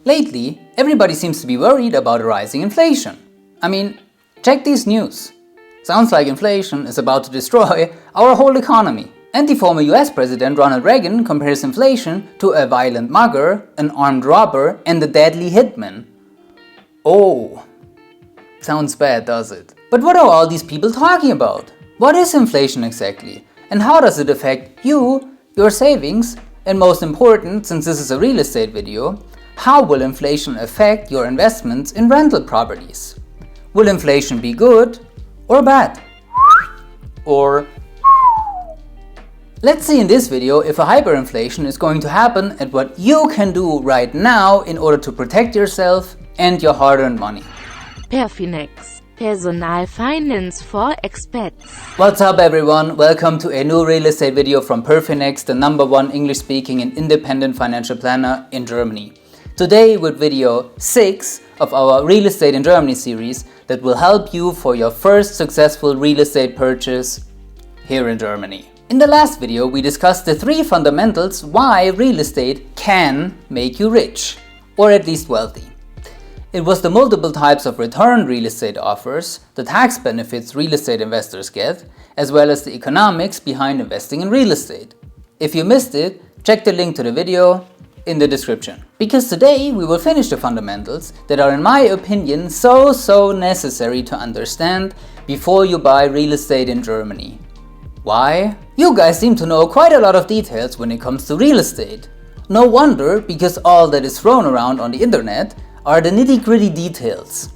Lately, everybody seems to be worried about rising inflation. I mean, check these news. Sounds like inflation is about to destroy our whole economy. And the former US President Ronald Reagan compares inflation to a violent mugger, an armed robber, and a deadly hitman. Oh, sounds bad, does it? But what are all these people talking about? What is inflation exactly? And how does it affect you, your savings, and most important, since this is a real estate video, how will inflation affect your investments in rental properties? Will inflation be good or bad? Or let's see in this video if a hyperinflation is going to happen and what you can do right now in order to protect yourself and your hard-earned money. Perfinex, Personal Finance for Expats. What's up everyone? Welcome to a new real estate video from Perfinex, the #1 English-speaking and independent financial planner in Germany. Today with video 6 of our Real Estate in Germany series that will help you for your first successful real estate purchase here in Germany. In the last video we discussed the 3 fundamentals why real estate can make you rich, or at least wealthy. It was the multiple types of return real estate offers, the tax benefits real estate investors get, as well as the economics behind investing in real estate. If you missed it, check the link to the video in the description. Because today we will finish the fundamentals that are in my opinion so necessary to understand before you buy real estate in Germany. Why? You guys seem to know quite a lot of details when it comes to real estate. No wonder, because all that is thrown around on the internet are the nitty-gritty details.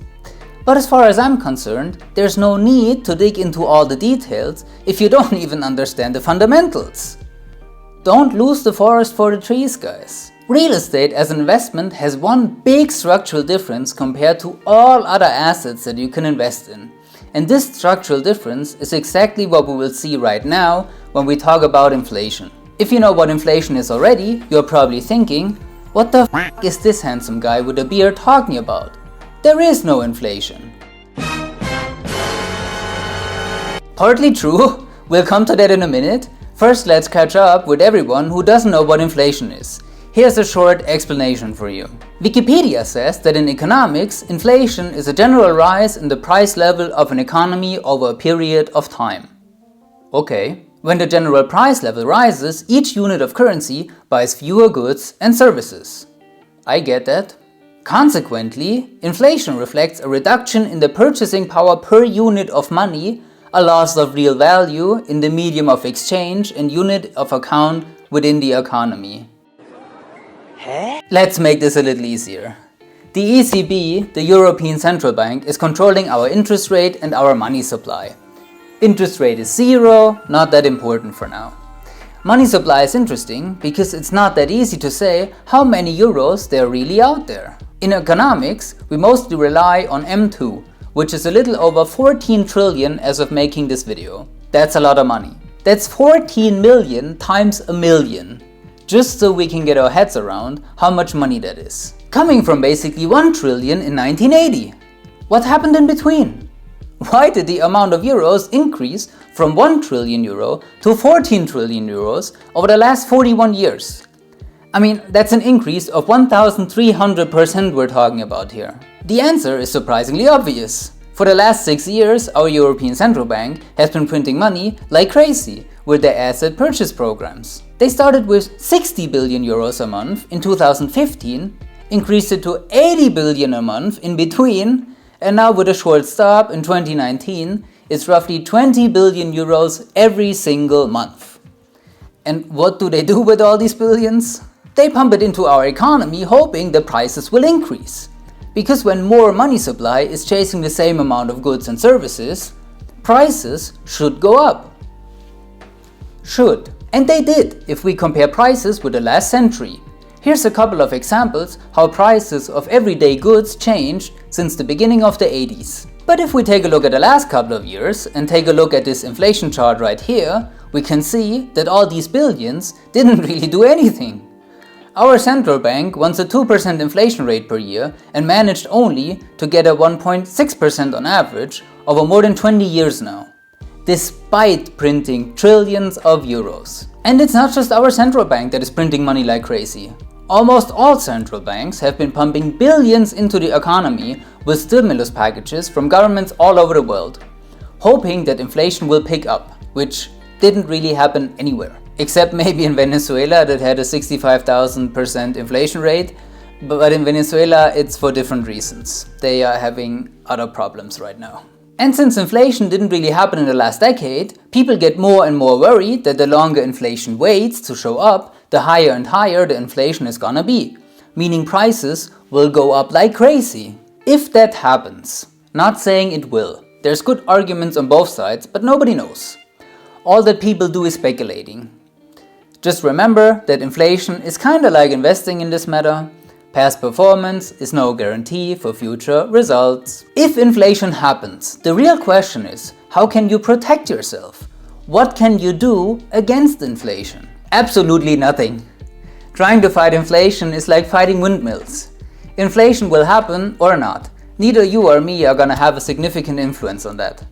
But as far as I'm concerned, there's no need to dig into all the details if you don't even understand the fundamentals. Don't lose the forest for the trees, guys. Real estate as an investment has one big structural difference compared to all other assets that you can invest in. And this structural difference is exactly what we will see right now when we talk about inflation. If you know what inflation is already, you're probably thinking, what the f is this handsome guy with a beard talking about? There is no inflation. Partly true, we'll come to that in a minute. First, let's catch up with everyone who doesn't know what inflation is. Here's a short explanation for you. Wikipedia says that in economics, inflation is a general rise in the price level of an economy over a period of time. Okay. When the general price level rises, each unit of currency buys fewer goods and services. I get that. Consequently, inflation reflects a reduction in the purchasing power per unit of money, a loss of real value in the medium of exchange and unit of account within the economy. Let's make this a little easier. The ECB, the European Central Bank, is controlling our interest rate and our money supply. Interest rate is 0, not that important for now. Money supply is interesting because it's not that easy to say how many euros there are really out there. In economics, we mostly rely on M2, which is a little over 14 trillion as of making this video. That's a lot of money. That's 14 million times a million. Just so we can get our heads around how much money that is. Coming from basically 1 trillion in 1980. What happened in between? Why did the amount of euros increase from 1 trillion euro to 14 trillion euros over the last 41 years? I mean, that's an increase of 1,300% we're talking about here. The answer is surprisingly obvious. For the last 6 years, our European Central Bank has been printing money like crazy with their asset purchase programs. They started with 60 billion euros a month in 2015, increased it to 80 billion a month in between, and now with a short stop in 2019, it's roughly 20 billion euros every single month. And what do they do with all these billions? They pump it into our economy hoping the prices will increase. Because when more money supply is chasing the same amount of goods and services, prices should go up. Should. And they did if we compare prices with the last century. Here's a couple of examples how prices of everyday goods changed since the beginning of the 80s. But if we take a look at the last couple of years and take a look at this inflation chart right here, we can see that all these billions didn't really do anything. Our central bank wants a 2% inflation rate per year and managed only to get a 1.6% on average over more than 20 years now, despite printing trillions of euros. And it's not just our central bank that is printing money like crazy. Almost all central banks have been pumping billions into the economy with stimulus packages from governments all over the world, hoping that inflation will pick up, which didn't really happen anywhere. Except maybe in Venezuela that had a 65,000% inflation rate, but in Venezuela it's for different reasons. They are having other problems right now. And since inflation didn't really happen in the last decade, people get more and more worried that the longer inflation waits to show up, the higher and higher the inflation is gonna be, meaning prices will go up like crazy. If that happens, not saying it will, there's good arguments on both sides, but nobody knows. All that people do is speculating. Just remember that inflation is kinda like investing in this matter. Past performance is no guarantee for future results. If inflation happens, the real question is, how can you protect yourself? What can you do against inflation? Absolutely nothing. Trying to fight inflation is like fighting windmills. Inflation will happen or not. Neither you or me are gonna have a significant influence on that.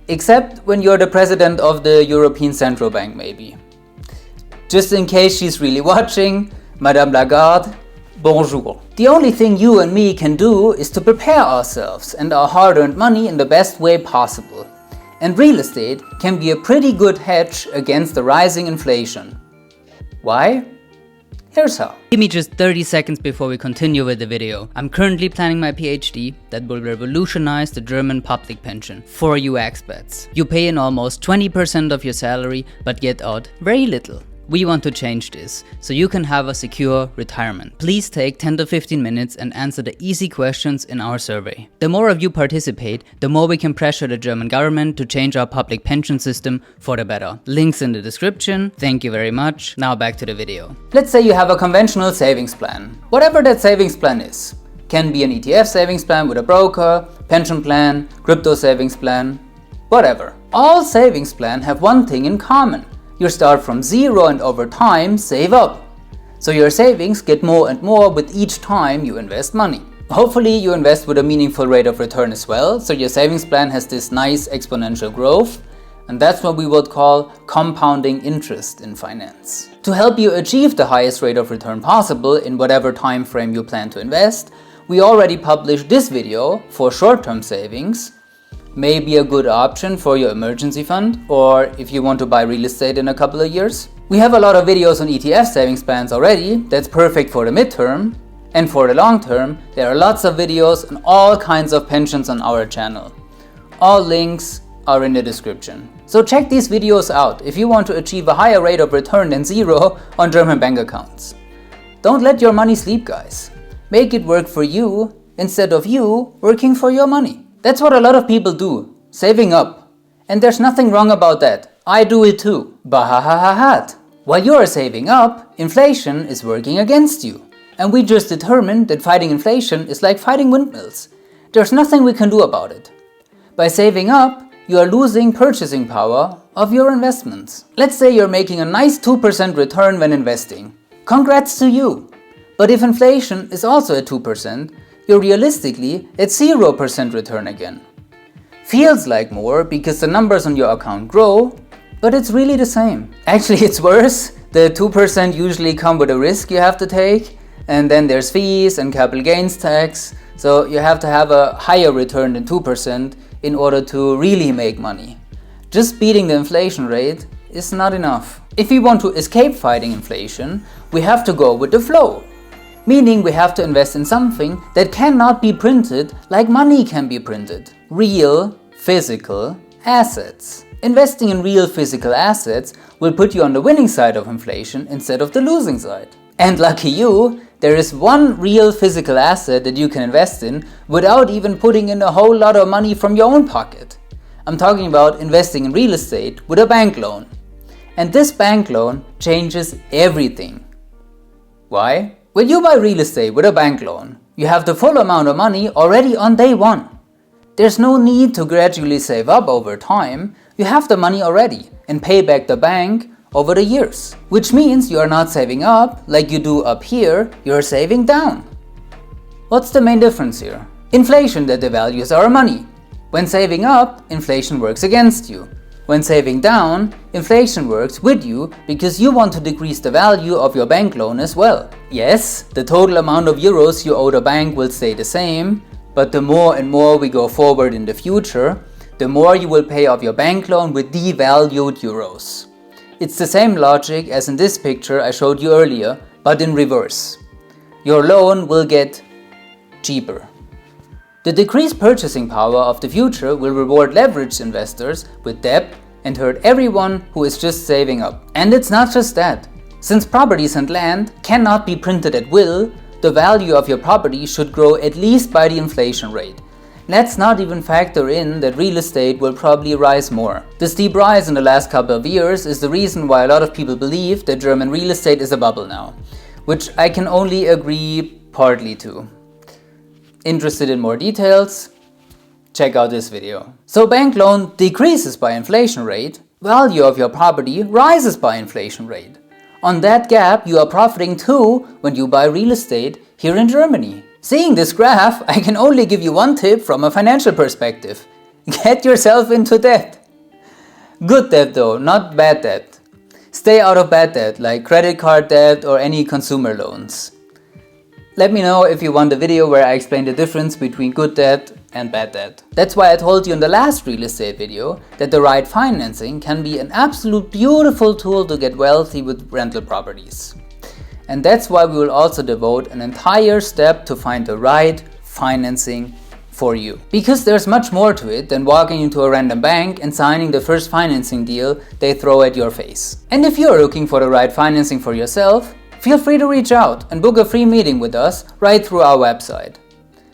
Except when you're the president of the European Central Bank, maybe. Just in case she's really watching, Madame Lagarde, bonjour. The only thing you and me can do is to prepare ourselves and our hard-earned money in the best way possible. And real estate can be a pretty good hedge against the rising inflation. Why? Here's how. Give me just 30 seconds before we continue with the video. I'm currently planning my PhD that will revolutionize the German public pension for you expats. You pay in almost 20% of your salary but get out very little. We want to change this, so you can have a secure retirement. Please take 10 to 15 minutes and answer the easy questions in our survey. The more of you participate, the more we can pressure the German government to change our public pension system for the better. Links in the description. Thank you very much. Now back to the video. Let's say you have a conventional savings plan. Whatever that savings plan is. Can be an ETF savings plan with a broker, pension plan, crypto savings plan, whatever. All savings plans have one thing in common. You start from zero and over time save up. So your savings get more and more with each time you invest money. Hopefully you invest with a meaningful rate of return as well, so your savings plan has this nice exponential growth, and that's what we would call compounding interest in finance. To help you achieve the highest rate of return possible in whatever time frame you plan to invest, we already published this video for short-term savings. May be a good option for your emergency fund, or if you want to buy real estate in a couple of years. We have a lot of videos on ETF savings plans already, that's perfect for the midterm, and for the long term, there are lots of videos on all kinds of pensions on our channel. All links are in the description. So check these videos out if you want to achieve a higher rate of return than zero on German bank accounts. Don't let your money sleep, guys. Make it work for you instead of you working for your money. That's what a lot of people do, saving up. And there's nothing wrong about that. I do it too. Bahahahat. While you're saving up, inflation is working against you. And we just determined that fighting inflation is like fighting windmills. There's nothing we can do about it. By saving up, you are losing purchasing power of your investments. Let's say you're making a nice 2% return when investing. Congrats to you. But if inflation is also at 2%, you're realistically at 0% return again. Feels like more because the numbers on your account grow, but it's really the same. Actually, it's worse. The 2% usually come with a risk you have to take, and then there's fees and capital gains tax, so you have to have a higher return than 2% in order to really make money. Just beating the inflation rate is not enough. If we want to escape fighting inflation, we have to go with the flow. Meaning we have to invest in something that cannot be printed like money can be printed. Real, physical assets. Investing in real physical assets will put you on the winning side of inflation instead of the losing side. And lucky you, there is one real physical asset that you can invest in without even putting in a whole lot of money from your own pocket. I'm talking about investing in real estate with a bank loan. And this bank loan changes everything. Why? When you buy real estate with a bank loan, you have the full amount of money already on day one. There's no need to gradually save up over time. You have the money already and pay back the bank over the years. Which means you are not saving up like you do up here, you're saving down. What's the main difference here? Inflation that devalues our money. When saving up, inflation works against you. When saving down, inflation works with you because you want to decrease the value of your bank loan as well. Yes, the total amount of euros you owe the bank will stay the same, but the more and more we go forward in the future, the more you will pay off your bank loan with devalued euros. It's the same logic as in this picture I showed you earlier, but in reverse. Your loan will get cheaper. The decreased purchasing power of the future will reward leveraged investors with debt and hurt everyone who is just saving up. And it's not just that. Since properties and land cannot be printed at will, the value of your property should grow at least by the inflation rate. Let's not even factor in that real estate will probably rise more. The steep rise in the last couple of years is the reason why a lot of people believe that German real estate is a bubble now, which I can only agree partly to. Interested in more details? Check out this video. So bank loan decreases by inflation rate, value of your property rises by inflation rate. On that gap you are profiting too when you buy real estate here in Germany. Seeing this graph, I can only give you one tip from a financial perspective. Get yourself into debt. Good debt though, not bad debt. Stay out of bad debt like credit card debt or any consumer loans. Let me know if you want a video where I explain the difference between good debt and bad debt. That's why I told you in the last real estate video that the right financing can be an absolute beautiful tool to get wealthy with rental properties. And that's why we will also devote an entire step to find the right financing for you. Because there's much more to it than walking into a random bank and signing the first financing deal they throw at your face. And if you're looking for the right financing for yourself, feel free to reach out and book a free meeting with us right through our website.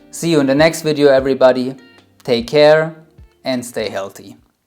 See you in the next video, everybody. Take care and stay healthy.